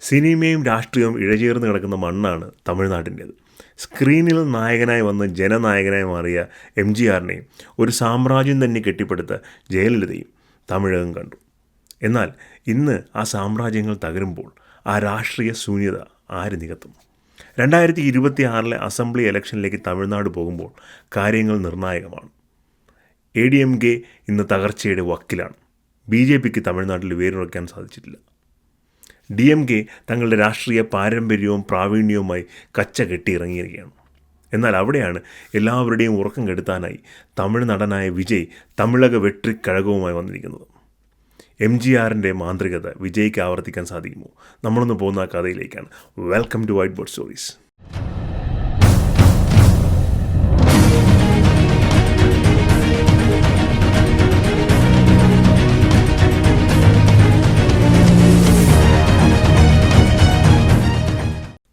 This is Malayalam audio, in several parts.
സിനിമയും രാഷ്ട്രീയവും ഇഴചേർന്ന് കിടക്കുന്ന മണ്ണാണ് തമിഴ്നാട്ടിൻ്റേത്. സ്ക്രീനിൽ നായകനായി വന്ന് ജനനായകനായി മാറിയ MGRനെയും ഒരു സാമ്രാജ്യം തന്നെ കെട്ടിപ്പടുത്ത ജയലളിതയും തമിഴകം കണ്ടു. എന്നാൽ ഇന്ന് ആ സാമ്രാജ്യങ്ങൾ തകരുമ്പോൾ ആ രാഷ്ട്രീയ ശൂന്യത ആര് നികത്തും? 2026 അസംബ്ലി ഇലക്ഷനിലേക്ക് തമിഴ്നാട് പോകുമ്പോൾ കാര്യങ്ങൾ നിർണായകമാണ്. ADMK ഇന്ന് തകർച്ചയുടെ വക്കിലാണ്. BJPക്ക് തമിഴ്നാട്ടിൽ വേരുറയ്ക്കാൻ സാധിച്ചിട്ടില്ല. DMK തങ്ങളുടെ രാഷ്ട്രീയ പാരമ്പര്യവും പ്രാവീണ്യവുമായി കച്ച കെട്ടിയിറങ്ങിയിരിക്കുകയാണ്. എന്നാൽ അവിടെയാണ് എല്ലാവരുടെയും ഉറക്കം കെടുത്താനായി തമിഴ് നടനായ വിജയ് തമിഴക വെട്രിക്കഴകവുമായി വന്നിരിക്കുന്നത്. MGRൻ്റെ മാന്ത്രികത വിജയ്ക്ക് ആവർത്തിക്കാൻ സാധിക്കുമോ? നമ്മളൊന്ന് പോകുന്ന ആ കഥയിലേക്കാണ്. Welcome to white board stories.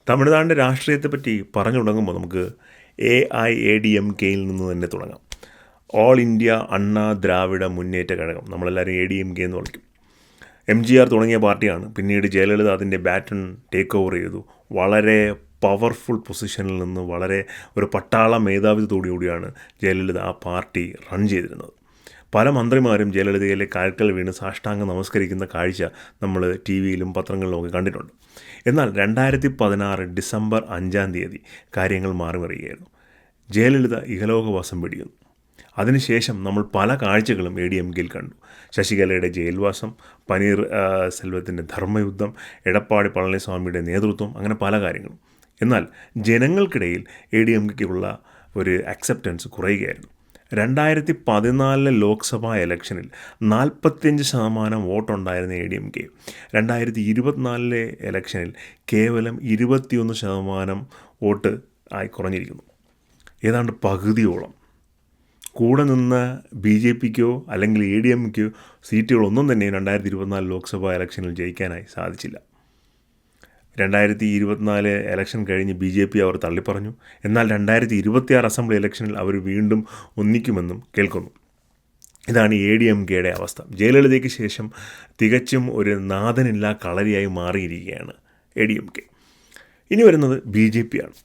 തമിഴ്നാടിൻ്റെ രാഷ്ട്രീയത്തെപ്പറ്റി പറഞ്ഞു തുടങ്ങുമ്പോൾ നമുക്ക് AIADMKയിൽ നിന്ന് തന്നെ തുടങ്ങാം. ഓൾ ഇന്ത്യ അണ്ണാ ദ്രാവിഡ മുന്നേറ്റ കഴകം, നമ്മളെല്ലാവരും ADMK എന്ന് വിളിക്കും. MGR തുടങ്ങിയ പാർട്ടിയാണ്. പിന്നീട് ജയലളിത അതിൻ്റെ ബാറ്റൺ ടേക്ക് ഓവർ ചെയ്തു. വളരെ പവർഫുൾ പൊസിഷനിൽ നിന്ന് വളരെ ഒരു പട്ടാള മേധാവിത്വത്തോടുകൂടിയാണ് ജയലളിത ആ പാർട്ടി റൺ ചെയ്തിരുന്നത്. പല മന്ത്രിമാരും ജയലളിതയിലെ കാൽക്കൽ വീണ് സാഷ്ടാംഗം നമസ്കരിക്കുന്ന കാഴ്ച നമ്മൾ TV-യിലും പത്രങ്ങളിലും ഒക്കെ കണ്ടിട്ടുണ്ട്. എന്നാൽ 2016 ഡിസംബർ 5 കാര്യങ്ങൾ മാറിമറിയുകയായിരുന്നു. ജയലളിത ഇഹലോകവാസം വെടിയുന്നു. അതിനുശേഷം നമ്മൾ പല കാഴ്ചകളും ADMKയിൽ കണ്ടു. ശശികലയുടെ ജയിൽവാസം, പനീർ സെൽവത്തിൻ്റെ ധർമ്മയുദ്ധം, എടപ്പാടി പളനിസ്വാമിയുടെ നേതൃത്വം, അങ്ങനെ പല കാര്യങ്ങളും. എന്നാൽ ജനങ്ങൾക്കിടയിൽ ADMKയ്ക്കുള്ള ഒരു അക്സെപ്റ്റൻസ് കുറയുകയായിരുന്നു. 2014 ലോക്സഭാ ഇലക്ഷനിൽ 45% വോട്ടുണ്ടായിരുന്ന ADMK 2024 ഇലക്ഷനിൽ കേവലം 21% വോട്ട് ആയി കുറഞ്ഞിരിക്കുന്നു. ഏതാണ്ട് പകുതിയോളം. കൂടെ നിന്ന് BJPക്കോ അല്ലെങ്കിൽ ADMKയോ സീറ്റുകളൊന്നും തന്നെ 2024 ലോക്സഭാ ഇലക്ഷനിൽ ജയിക്കാനായി സാധിച്ചില്ല. 2024 ഇലക്ഷൻ കഴിഞ്ഞ് BJP അവർ തള്ളിപ്പറഞ്ഞു. എന്നാൽ 2026 അസംബ്ലി ഇലക്ഷനിൽ അവർ വീണ്ടും ഒന്നിക്കുമെന്നും കേൾക്കുന്നു. ഇതാണ് ADMKയുടെ അവസ്ഥ. ജയലളിതയ്ക്ക് ശേഷം തികച്ചും ഒരു നാഥനില്ലാ കളരിയായി മാറിയിരിക്കുകയാണ് ADMK. ഇനി വരുന്നത് BJP ആണ്.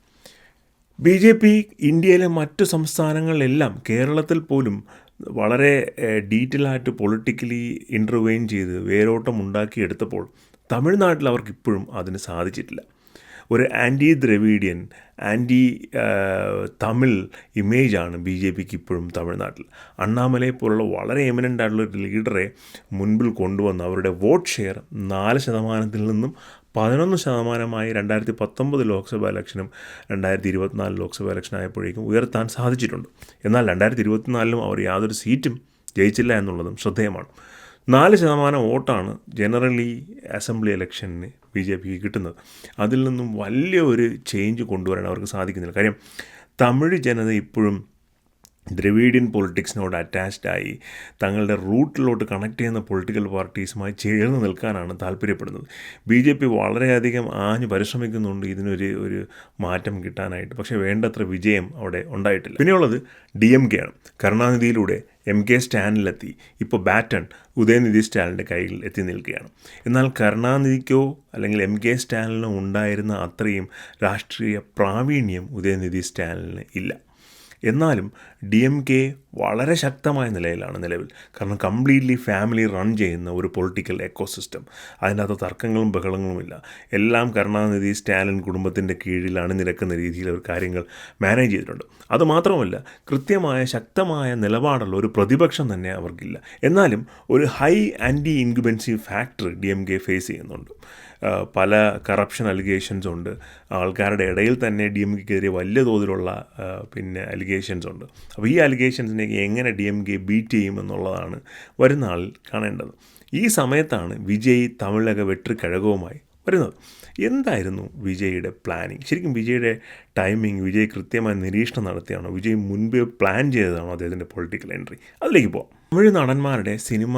BJP ഇന്ത്യയിലെ മറ്റു സംസ്ഥാനങ്ങളിലെല്ലാം, കേരളത്തിൽ പോലും വളരെ ഡീറ്റെയിലായിട്ട് പൊളിറ്റിക്കലി ഇൻ്റർവെയിൻ ചെയ്ത് വേരോട്ടം ഉണ്ടാക്കിയെടുത്തപ്പോൾ തമിഴ്നാട്ടിൽ അവർക്കിപ്പോഴും അതിന് സാധിച്ചിട്ടില്ല. ഒരു ആൻറ്റി ദ്രവീഡിയൻ, ആൻറ്റി തമിഴ് ഇമേജാണ് BJPക്ക് ഇപ്പോഴും തമിഴ്നാട്ടിൽ. അണ്ണാമലയെ പോലുള്ള വളരെ എമിനൻ്റ് ആയിട്ടുള്ളൊരു ലീഡറെ മുൻപിൽ കൊണ്ടുവന്ന് അവരുടെ വോട്ട് ഷെയർ 4% നിന്നും 11% 2019 ലോക്സഭാ ഇലക്ഷനും 2024 ലോക്സഭാ ഇലക്ഷൻ ആയപ്പോഴേക്കും ഉയർത്താൻ സാധിച്ചിട്ടുണ്ട്. എന്നാൽ 2024 അവർ യാതൊരു സീറ്റും ജയിച്ചില്ല എന്നുള്ളതും ശ്രദ്ധേയമാണ്. 4% വോട്ടാണ് ജനറലി അസംബ്ലി ഇലക്ഷന് BJPക്ക് കിട്ടുന്നത്. അതിൽ നിന്നും വലിയ ഒരു ചേഞ്ച് കൊണ്ടുവരാൻ അവർക്ക് സാധിക്കുന്നില്ല. കാര്യം തമിഴ് ജനത ഇപ്പോഴും ദ്രവീഡിയൻ പൊളിറ്റിക്സിനോട് അറ്റാച്ച്ഡായി തങ്ങളുടെ റൂട്ടിലോട്ട് കണക്ട് ചെയ്യുന്ന പൊളിറ്റിക്കൽ പാർട്ടീസുമായി ചേർന്ന് നിൽക്കാനാണ് താല്പര്യപ്പെടുന്നത്. BJP വളരെയധികം ആഞ്ഞ് പരിശ്രമിക്കുന്നുണ്ട് ഇതിനൊരു മാറ്റം കിട്ടാനായിട്ട്. പക്ഷേ വേണ്ടത്ര വിജയം അവിടെ ഉണ്ടായിട്ടില്ല. പിന്നെയുള്ളത് DMK ആണ്. കരുണാനിധിയിലൂടെ MK സ്റ്റാലിനിലെത്തി. ഇപ്പോൾ ബാറ്റൺ ഉദയനിധി സ്റ്റാലിൻ്റെ കയ്യിൽ എത്തി നിൽക്കുകയാണ്. എന്നാൽ കരുണാനിധിക്കോ അല്ലെങ്കിൽ MK സ്റ്റാലിനോ ഉണ്ടായിരുന്ന അത്രയും രാഷ്ട്രീയ പ്രാവീണ്യം ഉദയനിധി സ്റ്റാലിന് ഇല്ല. എന്നാലും DMK വളരെ ശക്തമായ നിലയിലാണ് നിലവിൽ. കാരണം കംപ്ലീറ്റ്ലി ഫാമിലി റൺ ചെയ്യുന്ന ഒരു പൊളിറ്റിക്കൽ എക്കോസിസ്റ്റം. അതിനകത്ത് തർക്കങ്ങളും ബഹളങ്ങളുമില്ല. എല്ലാം കരുണാനിധി സ്റ്റാലിൻ കുടുംബത്തിൻ്റെ കീഴിൽ അണിനിരക്കുന്ന രീതിയിൽ അവർ കാര്യങ്ങൾ മാനേജ് ചെയ്തിട്ടുണ്ട്. അതുമാത്രമല്ല, കൃത്യമായ ശക്തമായ നിലപാടുള്ള ഒരു പ്രതിപക്ഷം തന്നെ അവർക്കില്ല. എന്നാലും ഒരു high anti incumbency factor DMK face ചെയ്യുന്നുണ്ട്. പല കറപ്ഷൻ അലിഗേഷൻസ് ഉണ്ട്. ആൾക്കാരുടെ ഇടയിൽ തന്നെ DMKക്കെതിരെ വലിയ തോതിലുള്ള അലിഗേഷൻസ് ഉണ്ട്. അപ്പോൾ ഈ അലിഗേഷൻസിനെ എങ്ങനെ DMK ബീറ്റ് ചെയ്യുമെന്നുള്ളതാണ് വരുന്ന ആളിൽ കാണേണ്ടത്. ഈ സമയത്താണ് വിജയ് തമിഴക വെട്രിക്കഴകവുമായി വരുന്നത്. എന്തായിരുന്നു വിജയുടെ പ്ലാനിങ്? ശരിക്കും വിജയുടെ ടൈമിങ്, വിജയ് കൃത്യമായ നിരീക്ഷണം നടത്തിയാണോ? വിജയ് മുൻപേ പ്ലാൻ ചെയ്തതാണോ അദ്ദേഹത്തിൻ്റെ പൊളിറ്റിക്കൽ എൻട്രി? അതിലേക്ക് പോവാം. തമിഴ് നടന്മാരുടെ സിനിമ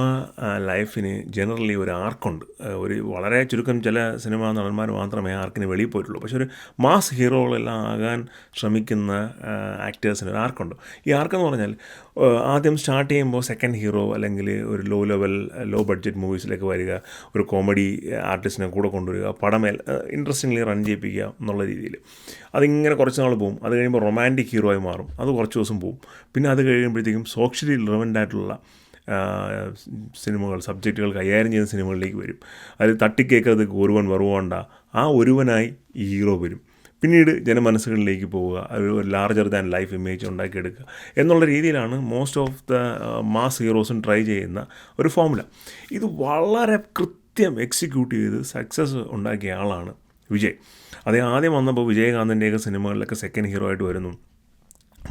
ലൈഫിന് ജനറലി ഒരു ആർക്കുണ്ട്. ഒരു വളരെ ചുരുക്കം ചില സിനിമാ നടന്മാർ മാത്രമേ ആർക്കിന് വെളിയിൽ പോയിട്ടുള്ളൂ. പക്ഷേ ഒരു മാസ് ഹീറോകളെല്ലാം ആകാൻ ശ്രമിക്കുന്ന ആക്ടേഴ്സിന് ഒരു ആർക്കുണ്ട്. ഈ ആർക്കെന്ന് പറഞ്ഞാൽ ആദ്യം സ്റ്റാർട്ട് ചെയ്യുമ്പോൾ സെക്കൻഡ് ഹീറോ അല്ലെങ്കിൽ ഒരു ലോ ലെവൽ ലോ ബഡ്ജറ്റ് മൂവീസിലേക്ക് വരിക, ഒരു കോമഡി ആർട്ടിസ്റ്റിനെ കൂടെ കൊണ്ടുവരിക, പടം ഇൻട്രസ്റ്റിംഗ്ലി റൺ ചെയ്യിപ്പിക്കുക എന്നുള്ള രീതിയിൽ അതിങ്ങനെ കുറച്ച് നാൾ പോകും. അത് കഴിയുമ്പോൾ റൊമാൻറ്റിക് ഹീറോ ആയി മാറും, അത് കുറച്ച് ദിവസം പോകും. പിന്നെ അത് കഴിയുമ്പോഴത്തേക്കും സോഷ്യലി റിലവൻ്റ് ആയിട്ടുള്ള സിനിമകൾ, സബ്ജക്റ്റുകൾ കൈകാര്യം ചെയ്യുന്ന സിനിമകളിലേക്ക് വരും. അതിൽ തട്ടിക്കേക്കത് ഒരുവൻ വരുവാണ്ട, ആ ഒരുവനായി ഈ ഹീറോ വരും. പിന്നീട് ജനമനസ്സുകളിലേക്ക് പോവുക, ഒരു ലാർജർ ദാൻ ലൈഫ് ഇമേജ് ഉണ്ടാക്കിയെടുക്കുക എന്നുള്ള രീതിയിലാണ് മോസ്റ്റ് ഓഫ് ദ മാസ് ഹീറോസും ട്രൈ ചെയ്യുന്ന ഒരു ഫോമുല. ഇത് വളരെ കൃത്യം എക്സിക്യൂട്ട് ചെയ്ത് സക്സസ് ഉണ്ടാക്കിയ ആളാണ് വിജയ്. അതേ ആദ്യം വന്നപ്പോൾ വിജയകാന്തിൻ്റെയൊക്കെ സിനിമകളിലൊക്കെ സെക്കൻഡ് ഹീറോ ആയിട്ട് വരുന്നു,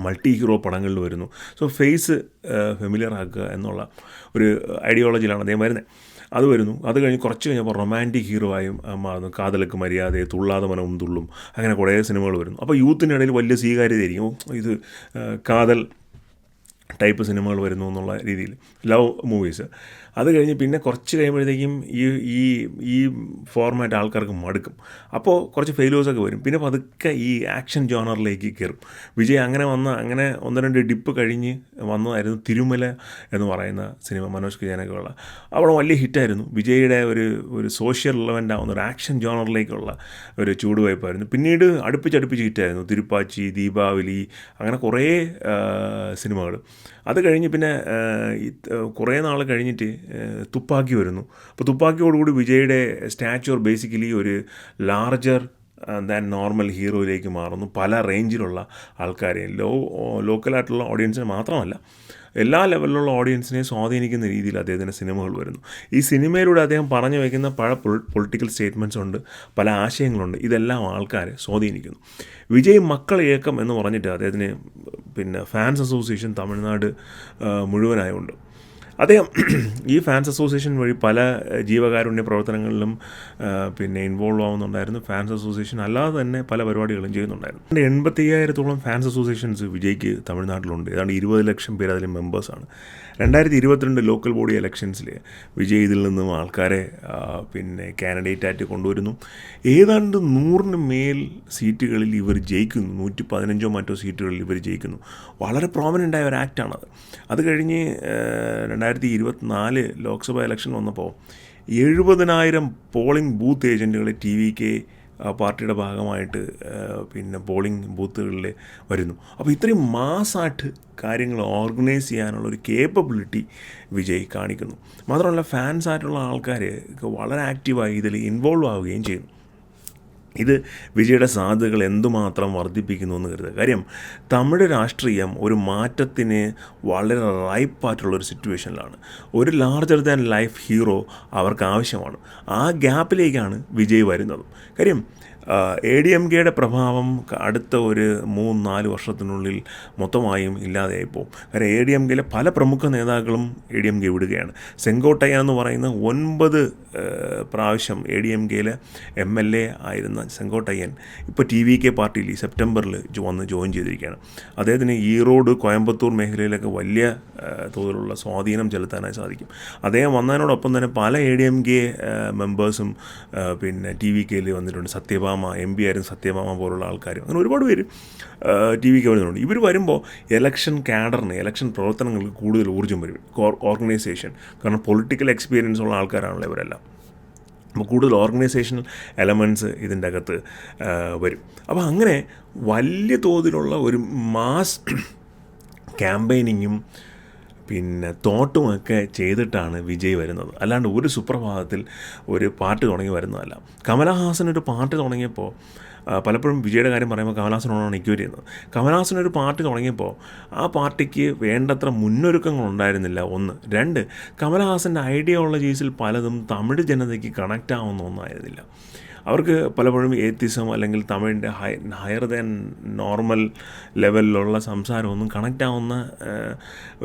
മൾട്ടി ഹീറോ പടങ്ങളിൽ വരുന്നു. സോ ഫേസ് ഫെമിലിയർ ആക്കുക എന്നുള്ള ഒരു ഐഡിയോളജിയിലാണ് അദ്ദേഹം വരുന്നത്. അത് വരുന്നു. അത് കഴിഞ്ഞ് കുറച്ച് കഴിഞ്ഞപ്പോൾ റൊമാൻറ്റിക് ഹീറോ ആയും മാറുന്നു. കാതലക്ക് മര്യാദയെ, തുള്ളാതെ മനവും തുള്ളും, അങ്ങനെ കുറേ സിനിമകൾ വരുന്നു. അപ്പോൾ യൂത്തിൻ്റെ ഇടയിൽ വലിയ സ്വീകാര്യതയായിരിക്കും. ഇത് കാതൽ ടൈപ്പ് സിനിമകൾ വരുന്നു എന്നുള്ള രീതിയിൽ, ലവ് മൂവീസ്. അത് കഴിഞ്ഞ് പിന്നെ കുറച്ച് കഴിയുമ്പോഴത്തേക്കും ഈ ഫോർമാറ്റ് ആൾക്കാർക്ക് മടുക്കും. അപ്പോൾ കുറച്ച് ഫെയിലേഴ്സൊക്കെ വരും. പിന്നെ പതുക്കെ ഈ ആക്ഷൻ ജോണറിലേക്ക് കയറും. വിജയ് അങ്ങനെ ഒന്ന് രണ്ട് ഡിപ്പ് കഴിഞ്ഞ് വന്നതായിരുന്നു തിരുമല എന്ന് പറയുന്ന സിനിമ, മനോജ് കുജാനൊക്കെ ഉള്ള. അവിടെ വലിയ ഹിറ്റായിരുന്നു. വിജയുടെ ഒരു സോഷ്യൽ റിലവൻ്റ് ആവുന്ന ഒരു ആക്ഷൻ ജോണറിലേക്കുള്ള ഒരു ചൂടുവയ്പ്പായിരുന്നു. പിന്നീട് അടുപ്പിച്ച് ഹിറ്റായിരുന്നു. തിരുപ്പാച്ചി, ദീപാവലി, അങ്ങനെ കുറേ സിനിമകൾ. അത് കഴിഞ്ഞ് പിന്നെ കുറേ നാൾ കഴിഞ്ഞിട്ട് തുപ്പാക്കി വരുന്നു. അപ്പോൾ തുപ്പാക്കിയോടുകൂടി വിജയുടെ സ്റ്റാച്യൂർ ബേസിക്കലി ഒരു ലാർജർ ദാൻ നോർമൽ ഹീറോയിലേക്ക് മാറുന്നു. പല റേഞ്ചിലുള്ള ആൾക്കാരെ, ലോക്കലായിട്ടുള്ള ഓഡിയൻസിന് മാത്രമല്ല എല്ലാ ലെവലിലുള്ള ഓഡിയൻസിനെ സ്വാധീനിക്കുന്ന രീതിയിൽ അദ്ദേഹത്തിൻ്റെ സിനിമകൾ വരുന്നു. ഈ സിനിമയിലൂടെ അദ്ദേഹം പറഞ്ഞു വയ്ക്കുന്ന പല പൊളിറ്റിക്കൽ സ്റ്റേറ്റ്മെൻറ്റ്സ് ഉണ്ട്, പല ആശയങ്ങളുണ്ട്. ഇതെല്ലാം ആൾക്കാരെ സ്വാധീനിക്കുന്നു. വിജയ് മക്കൾ ഇയക്കം എന്ന് പറഞ്ഞിട്ട് അദ്ദേഹത്തിന് പിന്നെ ഫാൻസ് അസോസിയേഷൻ തമിഴ്നാട് മുഴുവനായുണ്ട്. അദ്ദേഹം ഈ ഫാൻസ് അസോസിയേഷൻ വഴി പല ജീവകാരുണ്യ പ്രവർത്തനങ്ങളിലും പിന്നെ ഇൻവോൾവ് ആവുന്നുണ്ടായിരുന്നു. ഫാൻസ് അസോസിയേഷൻ അല്ലാതെ തന്നെ പല പരിപാടികളും ചെയ്യുന്നുണ്ടായിരുന്നു. 85,000-ഓളം ഫാൻസ് അസോസിയേഷൻസ് വിജയ്ക്ക് തമിഴ്നാട്ടിലുണ്ട്. ഏതാണ്ട് 20 ലക്ഷം പേര് അതിൽ മെമ്പേഴ്സാണ്. 2022 ലോക്കൽ ബോഡി ഇലക്ഷൻസിൽ വിജയ് ഇതിൽ നിന്നും ആൾക്കാരെ പിന്നെ കാൻഡിഡേറ്റായിട്ട് കൊണ്ടുവരുന്നു. ഏതാണ്ട് 100-ന് മേൽ സീറ്റുകളിൽ ഇവർ ജയിക്കുന്നു. 115 മറ്റോ സീറ്റുകളിൽ ഇവർ ജയിക്കുന്നു. വളരെ പ്രോമിനൻ്റായ ഒരു ആക്റ്റാണത്. അത് കഴിഞ്ഞ് 2024 ലോക്സഭ ഇലക്ഷൻ വന്നപ്പോൾ 70,000 പോളിംഗ് ബൂത്ത് ഏജൻറ്റുകൾ TVK പാർട്ടിയുടെ ഭാഗമായിട്ട് പിന്നെ പോളിംഗ് ബൂത്തുകളിൽ വരുന്നു. അപ്പോൾ ഇത്രയും മാസ്സായിട്ട് കാര്യങ്ങൾ ഓർഗനൈസ് ചെയ്യാനുള്ളൊരു കേപ്പബിലിറ്റി വിജയ് കാണിക്കുന്നു. മാത്രമല്ല ഫാൻസായിട്ടുള്ള ആൾക്കാർ വളരെ ആക്റ്റീവായി ഇതിൽ ഇൻവോൾവ് ആവുകയും ചെയ്യുന്നു. ഇത് വിജയുടെ സാധ്യതകൾ എന്തുമാത്രം വർദ്ധിപ്പിക്കുന്നു എന്ന് കരുതുക. കാര്യം തമിഴ് രാഷ്ട്രീയം ഒരു മാറ്റത്തിന് വളരെ റൈപ്പായിട്ടുള്ളൊരു സിറ്റുവേഷനിലാണ്. ഒരു ലാർജർ ദാൻ ലൈഫ് ഹീറോ അവർക്ക് ആവശ്യമാണ്. ആ ഗ്യാപ്പിലേക്കാണ് വിജയ് വരുന്നത്. കാര്യം ADMKയുടെ പ്രഭാവം അടുത്ത ഒരു 3-4 വർഷത്തിനുള്ളിൽ മൊത്തമായും ഇല്ലാതെയായിപ്പോവും. കാരണം ADMKയിലെ പല പ്രമുഖ നേതാക്കളും ADMK വിടുകയാണ്. സെങ്കോട്ടയ്യൻ എന്ന് പറയുന്ന 9 പ്രാവശ്യം ADMKയിലെ MLA ആയിരുന്ന സെങ്കോട്ടയ്യൻ ഇപ്പോൾ TVK പാർട്ടിയിൽ ഈ സെപ്റ്റംബറിൽ വന്ന് ജോയിൻ ചെയ്തിരിക്കുകയാണ്. അദ്ദേഹത്തിന് ഈറോഡ്, കോയമ്പത്തൂർ മേഖലയിലൊക്കെ വലിയ തോതിലുള്ള സ്വാധീനം ചെലുത്താനായി സാധിക്കും. അദ്ദേഹം വന്നതിനോടൊപ്പം തന്നെ പല ADMK മെമ്പേഴ്സും പിന്നെ TVKയിൽ വന്നിട്ടുണ്ട്. സത്യഭാമ MP ആയിരുന്നു, സത്യഭാമ പോലുള്ള ആൾക്കാരും, അങ്ങനെ ഒരുപാട് പേര് TVK വരുന്നുണ്ട്. ഇവർ വരുമ്പോൾ ഇലക്ഷൻ കാഡറിന്, ഇലക്ഷൻ പ്രവർത്തനങ്ങൾക്ക് കൂടുതൽ ഊർജ്ജം വരും. ഓർഗനൈസേഷൻ, കാരണം പൊളിറ്റിക്കൽ എക്സ്പീരിയൻസ് ഉള്ള ആൾക്കാരാണല്ലോ ഇവരെല്ലാം. അപ്പോൾ കൂടുതൽ ഓർഗനൈസേഷണൽ എലമെൻറ്റ്സ് ഇതിൻ്റെ അകത്ത് വരും. അപ്പോൾ അങ്ങനെ വലിയ തോതിലുള്ള ഒരു മാസ് ക്യാമ്പയിനിങ്ങും പിന്നെ തോട്ടുമൊക്കെ ചെയ്തിട്ടാണ് വിജയ് വരുന്നത്. അല്ലാണ്ട് ഒരു സുപ്രഭാതത്തിൽ ഒരു പാർട്ടി തുടങ്ങി വരുന്നതല്ല. കമലഹാസൻ ഒരു പാർട്ടി തുടങ്ങിയപ്പോൾ പലപ്പോഴും വിജയുടെ കാര്യം പറയുമ്പോൾ കമലഹാസനോടാണ് ഇക്വേറ്റ് ചെയ്യുന്നത്. കമലഹാസൻ ഒരു പാർട്ടി തുടങ്ങിയപ്പോൾ ആ പാർട്ടിക്ക് വേണ്ടത്ര മുന്നൊരുക്കങ്ങളുണ്ടായിരുന്നില്ല. 1. 2, കമലഹാസൻ്റെ ഐഡിയോളജീസിൽ പലതും തമിഴ് ജനതയ്ക്ക് കണക്റ്റ് ആവുന്ന ഒന്നായിരുന്നില്ല. അവർക്ക് പലപ്പോഴും ഏത്തിസം അല്ലെങ്കിൽ തമിഴിൻ്റെ ഹയർ ദാൻ നോർമൽ ലെവലിലുള്ള സംസാരമൊന്നും കണക്റ്റ് ആവുന്ന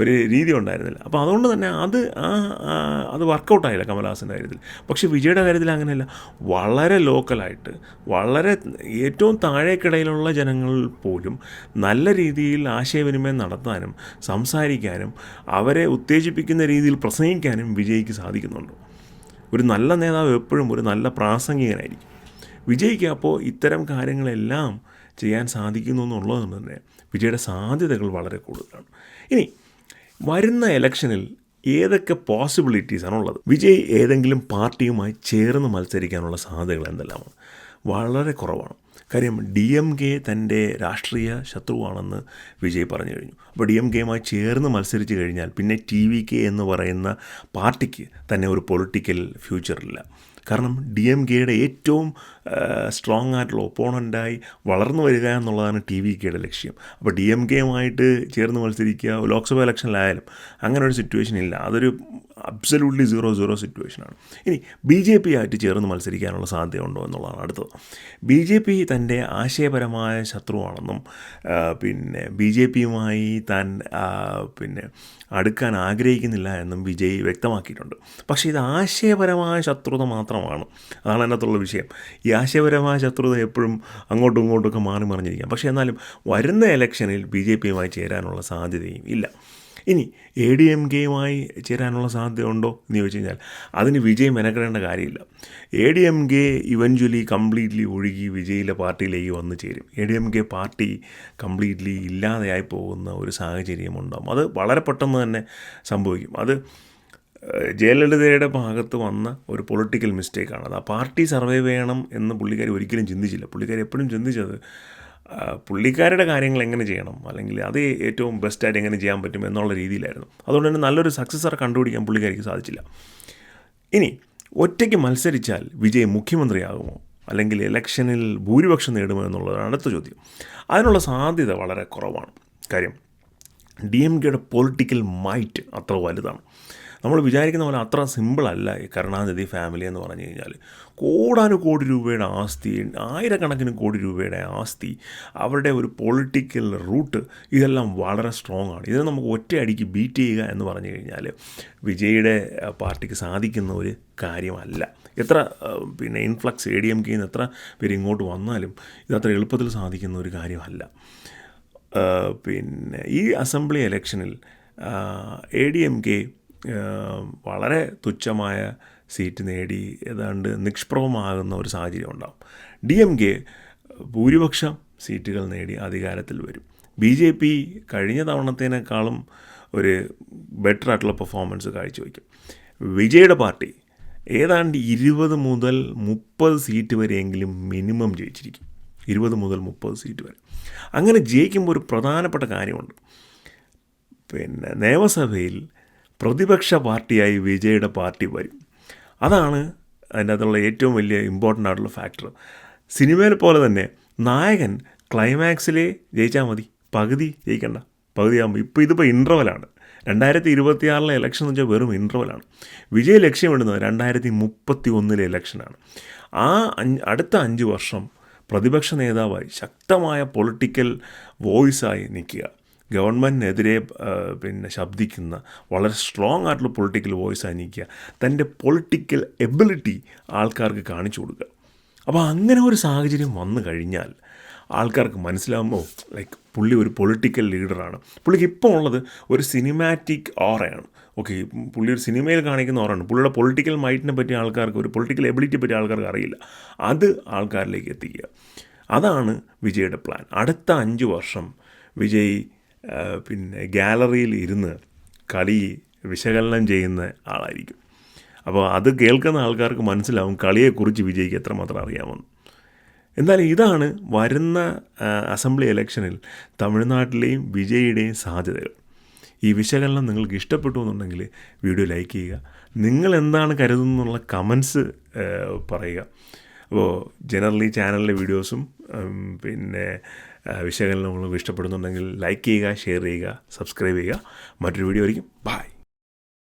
ഒരു രീതി രീതി ഉണ്ടായിരുന്നില്ല. അപ്പോൾ അതുകൊണ്ട് തന്നെ അത് വർക്കൗട്ടായില്ല കമൽഹാസൻ്റെ കാര്യത്തിൽ. പക്ഷേ വിജയുടെ കാര്യത്തിൽ അങ്ങനെയല്ല. വളരെ ലോക്കലായിട്ട്, വളരെ ഏറ്റവും താഴേക്കിടയിലുള്ള ജനങ്ങൾ പോലും നല്ല രീതിയിൽ ആശയവിനിമയം നടത്താനും സംസാരിക്കാനും അവരെ ഉത്തേജിപ്പിക്കുന്ന രീതിയിൽ പ്രസംഗിക്കാനും വിജയ്ക്ക് സാധിക്കുന്നുണ്ട്. ഒരു നല്ല നേതാവ് എപ്പോഴും ഒരു നല്ല പ്രാസംഗികനായിരിക്കും. വിജയ്ക്ക് അപ്പോൾ ഇത്തരം കാര്യങ്ങളെല്ലാം ചെയ്യാൻ സാധിക്കുന്നു എന്നുള്ളത് തന്നെ വിജയുടെ സാധ്യതകൾ വളരെ കൂടുതലാണ്. ഇനി വരുന്ന ഇലക്ഷനിൽ ഏതൊക്കെ പോസിബിലിറ്റീസാണുള്ളത്? വിജയ് ഏതെങ്കിലും പാർട്ടിയുമായി ചേർന്ന് മത്സരിക്കാനുള്ള സാധ്യതകൾ എന്തെല്ലാമാണ്? വളരെ കുറവാണ്. കാര്യം DMK തൻ്റെ രാഷ്ട്രീയ ശത്രുവാണെന്ന് വിജയ് പറഞ്ഞു കഴിഞ്ഞു. അപ്പോൾ DMKയുമായി ചേർന്ന് മത്സരിച്ച് കഴിഞ്ഞാൽ പിന്നെ TVK എന്ന് പറയുന്ന പാർട്ടിക്ക് തന്നെ ഒരു പൊളിറ്റിക്കൽ ഫ്യൂച്ചറില്ല. കാരണം DMKയുടെ ഏറ്റവും സ്ട്രോങ് ആയിട്ടുള്ള ഒപ്പോണൻ്റായി വളർന്നു വരിക എന്നുള്ളതാണ് TVKയുടെ ലക്ഷ്യം. അപ്പോൾ DMKയുമായിട്ട് ചേർന്ന് മത്സരിക്കുക ലോക്സഭ ഇലക്ഷനിലായാലും അങ്ങനെ ഒരു സിറ്റുവേഷൻ ഇല്ല. അതൊരു അബ്സല്യൂട്ട്ലി 0-0 സിറ്റുവേഷനാണ്. ഇനി BJP ആയിട്ട് ചേർന്ന് മത്സരിക്കാനുള്ള സാധ്യതയുണ്ടോ എന്നുള്ളതാണ് അടുത്തത്. BJP തൻ്റെ ആശയപരമായ ശത്രുവാണെന്നും പിന്നെ BJPയുമായി താൻ പിന്നെ അടുക്കാൻ ആഗ്രഹിക്കുന്നില്ല എന്നും വിജയ് വ്യക്തമാക്കിയിട്ടുണ്ട്. പക്ഷേ ഇത് ആശയപരമായ ശത്രുത മാത്രമാണ്. അതാണ് അതിനകത്തുള്ള വിഷയം. ഈ ആശയപരമായ ശത്രുത എപ്പോഴും അങ്ങോട്ടും ഇങ്ങോട്ടുമൊക്കെ മാറി മറിഞ്ഞിരിക്കാം. പക്ഷേ എന്നാലും വരുന്ന ഇലക്ഷനിൽ BJPയുമായി ചേരാനുള്ള സാധ്യതയും ഇല്ല. ഇനി ADMKയുമായി ചേരാനുള്ള സാധ്യത ഉണ്ടോ എന്ന് ചോദിച്ചു കഴിഞ്ഞാൽ അതിന് വിജയ് മെനക്കെടേണ്ട കാര്യമില്ല. ADMK ഇവഞ്ച്വലി കംപ്ലീറ്റ്ലി ഒഴുകി വിജയിലെ പാർട്ടിയിലേക്ക് വന്ന് ചേരും. ADMK പാർട്ടി കംപ്ലീറ്റ്ലി ഇല്ലാതെയായി പോകുന്ന ഒരു സാഹചര്യം ഉണ്ടാകും. അത് വളരെ പെട്ടെന്ന് തന്നെ സംഭവിക്കും. അത് ജയലളിതയുടെ ഭാഗത്ത് വന്ന ഒരു പൊളിറ്റിക്കൽ മിസ്റ്റേക്കാണ്. അത് ആ പാർട്ടി സർവൈവ് ചെയ്യണം എന്ന് പുള്ളിക്കാരി ഒരിക്കലും ചിന്തിച്ചില്ല. പുള്ളിക്കാരി എപ്പോഴും ചിന്തിച്ചത് പുള്ളിക്കാരുടെ കാര്യങ്ങൾ എങ്ങനെ ചെയ്യണം, അല്ലെങ്കിൽ അത് ഏറ്റവും ബെസ്റ്റായിട്ട് എങ്ങനെ ചെയ്യാൻ പറ്റും എന്നുള്ള രീതിയിലായിരുന്നു. അതുകൊണ്ട് തന്നെ നല്ലൊരു സക്സസറെ കണ്ടുപിടിക്കാൻ പുള്ളിക്കാരിക്ക് സാധിച്ചില്ല. ഇനി ഒറ്റയ്ക്ക് മത്സരിച്ചാൽ വിജയ് മുഖ്യമന്ത്രിയാകുമോ, അല്ലെങ്കിൽ ഇലക്ഷനിൽ ഭൂരിപക്ഷം നേടുമോ എന്നുള്ളതാണ് അടുത്ത ചോദ്യം. അതിനുള്ള സാധ്യത വളരെ കുറവാണ്. കാര്യം DMKയുടെ പൊളിറ്റിക്കൽ മൈറ്റ് അത്ര വലുതാണ്. നമ്മൾ വിചാരിക്കുന്ന പോലെ അത്ര സിമ്പിളല്ല ഈ കരുണാനിധി ഫാമിലി എന്ന് പറഞ്ഞു കഴിഞ്ഞാൽ. കോടാനുകോടി രൂപയുടെ ആസ്തി, ആയിരക്കണക്കിന് കോടി രൂപയുടെ ആസ്തി, അവരുടെ ഒരു പൊളിറ്റിക്കൽ റൂട്ട്, ഇതെല്ലാം വളരെ സ്ട്രോങ് ആണ്. ഇതിനെ നമുക്ക് ഒറ്റയടിക്ക് ബീറ്റ് ചെയ്യുക എന്ന് പറഞ്ഞു കഴിഞ്ഞാൽ വിജയുടെ പാർട്ടിക്ക് സാധിക്കുന്ന ഒരു കാര്യമല്ല. എത്ര പിന്നെ ഇൻഫ്ലക്സ് ADMKയിൽ നിന്ന് എത്ര പേര് ഇങ്ങോട്ട് വന്നാലും ഇതത്ര എളുപ്പത്തിൽ സാധിക്കുന്ന ഒരു കാര്യമല്ല. പിന്നെ ഈ അസംബ്ലി ഇലക്ഷനിൽ ADMK വളരെ തുച്ഛമായ സീറ്റ് നേടി ഏതാണ്ട് നിഷ്പ്രഭമാകുന്ന ഒരു സാഹചര്യം ഉണ്ടാകും. DMK ഭൂരിപക്ഷം സീറ്റുകൾ നേടി അധികാരത്തിൽ വരും. BJP കഴിഞ്ഞ തവണത്തേനേക്കാളും ഒരു ബെറ്റർ ആയിട്ടുള്ള പെർഫോമൻസ് കാഴ്ചവെക്കും. വിജയുടെ പാർട്ടി ഏതാണ്ട് 20 മുതൽ 30 സീറ്റ് വരെയെങ്കിലും മിനിമം ജയിച്ചിരിക്കും. 20 മുതൽ 30 സീറ്റ് വരെ. അങ്ങനെ ജയിക്കുമ്പോൾ ഒരു പ്രധാനപ്പെട്ട കാര്യമുണ്ട്. പിന്നെ നിയമസഭയിൽ പ്രതിപക്ഷ പാർട്ടിയായി വിജയുടെ പാർട്ടി വരും. അതാണ് അതിൻ്റെ അകത്തുള്ള ഏറ്റവും വലിയ ഇമ്പോർട്ടൻ്റ് ആയിട്ടുള്ള ഫാക്ടർ. സിനിമയിൽ പോലെ തന്നെ നായകൻ ക്ലൈമാക്സിലേ ജയിച്ചാൽ മതി, പകുതി ജയിക്കണ്ട, പകുതിയാകുമ്പോൾ ഇതിപ്പോൾ ഇൻ്റർവലാണ്. 2026 ഇലക്ഷൻ എന്ന് വെച്ചാൽ വെറും ഇൻ്റർവലാണ്. വിജയ് ലക്ഷ്യമിടുന്നത് 2031 ഇലക്ഷനാണ്. അടുത്ത 5 വർഷം പ്രതിപക്ഷ നേതാവായി ശക്തമായ പൊളിറ്റിക്കൽ വോയിസായി നിൽക്കുക, ഗവൺമെൻറ്റിനെതിരെ പിന്നെ ശബ്ദിക്കുന്ന വളരെ സ്ട്രോങ് ആയിട്ടുള്ള പൊളിറ്റിക്കൽ വോയിസായി നിൽക്കുക, തൻ്റെ പൊളിറ്റിക്കൽ എബിലിറ്റി ആൾക്കാർക്ക് കാണിച്ചു കൊടുക്കുക. അപ്പോൾ അങ്ങനെ ഒരു സാഹചര്യം വന്നു കഴിഞ്ഞാൽ ആൾക്കാർക്ക് മനസ്സിലാകുമ്പോൾ പുള്ളി ഒരു പൊളിറ്റിക്കൽ ലീഡറാണ്. പുള്ളിക്ക് ഇപ്പോൾ ഉള്ളത് ഒരു സിനിമാറ്റിക് ഓറയാണ്. ഓക്കെ, പുള്ളി ഒരു സിനിമയിൽ കാണിക്കുന്ന ഓറാണ്. പുള്ളിയുടെ പൊളിറ്റിക്കൽ മൈറ്റിനെ പറ്റി ആൾക്കാർക്ക്, ഒരു പൊളിറ്റിക്കൽ എബിലിറ്റിയെ പറ്റി ആൾക്കാർക്ക് അറിയില്ല. അത് ആൾക്കാരിലേക്ക് എത്തിക്കുക, അതാണ് വിജയുടെ പ്ലാൻ. അടുത്ത 5 വർഷം വിജയ് പിന്നെ ഗാലറിയിൽ ഇരുന്ന് കളി വിശകലനം ചെയ്യുന്ന ആളായിരിക്കും. അപ്പോൾ അത് കേൾക്കുന്ന ആൾക്കാർക്ക് മനസ്സിലാവും കളിയെക്കുറിച്ച് വിജയ്ക്ക് എത്രമാത്രം അറിയാമെന്ന്. എന്തായാലും ഇതാണ് വരുന്ന അസംബ്ലി ഇലക്ഷനിൽ തമിഴ്നാട്ടിലെയും വിജയുടെയും സാധ്യതകൾ. ഈ വിശകലനം നിങ്ങൾക്ക് ഇഷ്ടപ്പെട്ടു എന്നുണ്ടെങ്കിൽ വീഡിയോ ലൈക്ക് ചെയ്യുക. നിങ്ങൾ എന്താണ് കരുതുന്നുള്ള കമൻസ് പറയുക. അപ്പോൾ ജനറലി ചാനലിലെ വീഡിയോസും പിന്നെ വിശകലനങ്ങളും ഇഷ്ടപ്പെടുന്നുണ്ടെങ്കിൽ ലൈക്ക് ചെയ്യുക, ഷെയർ ചെയ്യുക, സബ്സ്ക്രൈബ് ചെയ്യുക. മറ്റൊരു വീഡിയോ ആയിരിക്കും. ബൈ.